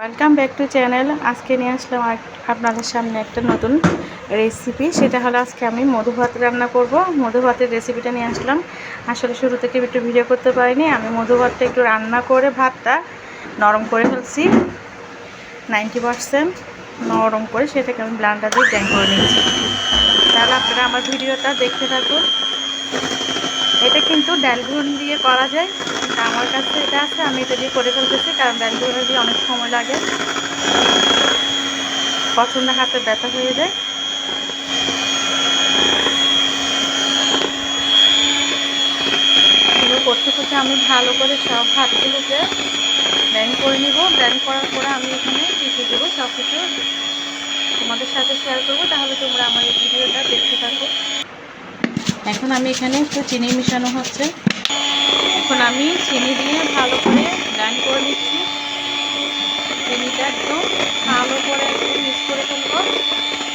Welcome back to channel. আজকে নিয়ে আসলাম আপনাদের সামনে একটা নতুন রেসিপি। সেটা হলো আজকে আমি মধু ভাত রান্না করব। মধু ভাতের রেসিপিটা নিয়ে আসলাম। আসলে শুরু থেকে একটু ভিডিও করতে পারিনি। আমি মধু ভাতটা একটু রান্না করে ভাতটা নরম করে ফেলছি, 90% নরম করে সেটাকে আমি ব্লেন্ডার দিয়ে গ্রাইন্ড করে নিচ্ছি। তাহলে আপনারা আমার ভিডিওটা দেখতে থাকুন। এটা কিন্তু ডাল ঘুন দিয়ে করা যায়, কিন্তু আমার কাছে এটা আছে, আমি এটা দিয়ে করে ফেলতেছি, কারণ ডাল ঘুন দিয়ে অনেক সময় লাগে, পছন্দ হাতে ব্যথা হয়ে যায়। এগুলো করতে করতে আমি ভালো করে সব ভাতগুলোকে ব্লেন্ড করে নিব। ব্লেন্ড করার পরে আমি এখানে কী কী দেবো সব কিছু তোমাদের সাথে শেয়ার করবো। তাহলে তোমরা আমার এই ভিডিওটা দেখতে থাকো। এখন আমি এখানে একটু চিনি মিশানো হচ্ছে। এখন আমি চিনি দিয়ে ভালো করে ব্লেন্ড করে নিচ্ছি। চিনিটা একদম ভালো করে একদম মিক্স করে ফেলবো।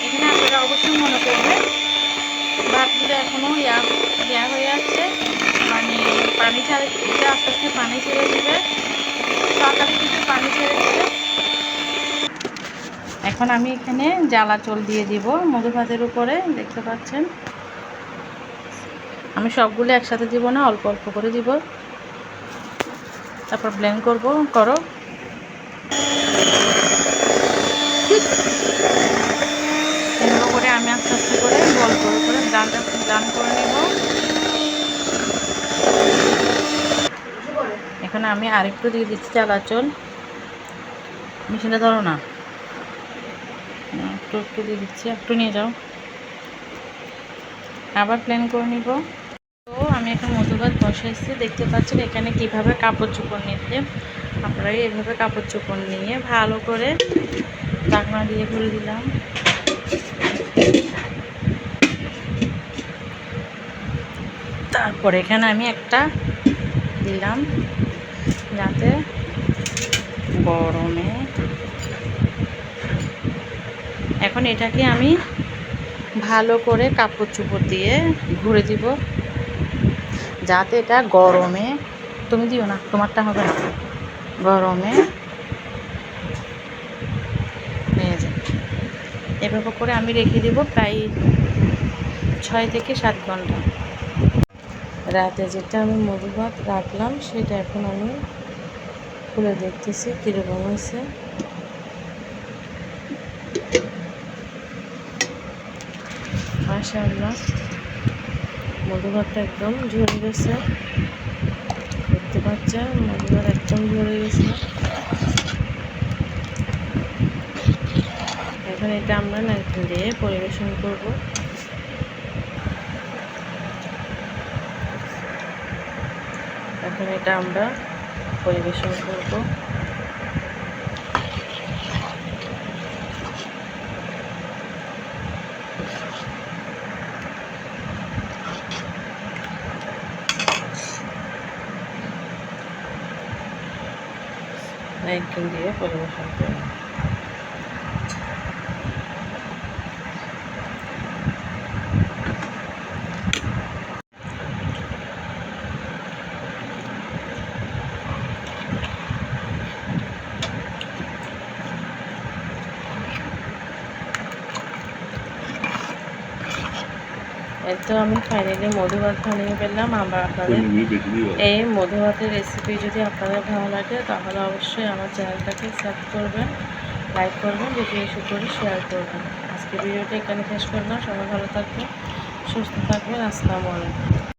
এখানে আপনারা অবশ্যই মনে করবেন ভাতগুলো এখনও ইয়া হয়ে আছে, মানে পানি ছাড়ে, এটা আস্তে আস্তে পানি ছেড়ে দিবে, তরকারি কিন্তু পানি ছেড়ে দিবে। এখন আমি এখানে জ্বালা চল দিয়ে দিব মধু ভাতের উপরে, দেখতে পাচ্ছেন। আমি সবগুলো একসাথে দিব না, অল্প অল্প করে দিব, তারপর ব্লেন্ড করো। এগুলো করে আমি আস্তে আস্তে করে বল করে ব্লেন্ড করে নেব। এখানে আমি আরেকটু দিয়ে দিচ্ছি জ্বালাচল। মেশিনটা ধরো না, একটু দিয়ে দিচ্ছি, একটু নিয়ে যাও, আবার প্লেন করে নিব। তো আমি এখন মধু ভাত বসাইছি, দেখতে পাচ্ছেন এখানে কিভাবে কাপড় চোপড় নিতে। আপনারা এইভাবে কাপড় চোপড় নিয়ে ভালো করে ঢাকনা দিয়ে ভরে দিলাম। তারপর এখানে আমি একটা দিলাম, যাতে গরমে, এখন এটাকে আমি ভালো করে কাপড় চোপড় দিয়ে ঘুরে দিব, যাতে এটা গরমে, তুমি দিও না, তোমারটা হবে না, গরমে নিয়ে যায়। এভাবে করে আমি রেখে দেব প্রায় 6 থেকে 7 ঘন্টা। রাতে যেটা আমি মধু ভাত রাখলাম সেটা এখন আমি খুলে দেখতেছি কীরকম হয়েছে। মাশাআল্লাহ, মধু ভাতটা একদম ঝরে গেছে, দেখতে পাচ্ছেন মধু ভাত একদম ঝরে গেছে। এখন এটা আমরা নারকেল দিয়ে পরিবেশন করব। এখন এটা আমরা পরিবেশন করব। নারকেল দিয়ে পরিবেশন করব। তো আমি ফাইনালি মধু ভাত বানিয়ে ফেললাম। আপনাদের এই মধু ভাতের রেসিপি যদি আপনাদের ভালো লাগে তাহলে অবশ্যই আমার চ্যানেলটাকে সাবস্ক্রাইব করবেন, লাইক করবেন, বেশি বেশি করে শেয়ার করবেন। আজকে ভিডিওটা এখানে শেষ করলাম। সবাই ভালো থাকবেন, সুস্থ থাকবেন। আসসালামু আলাইকুম।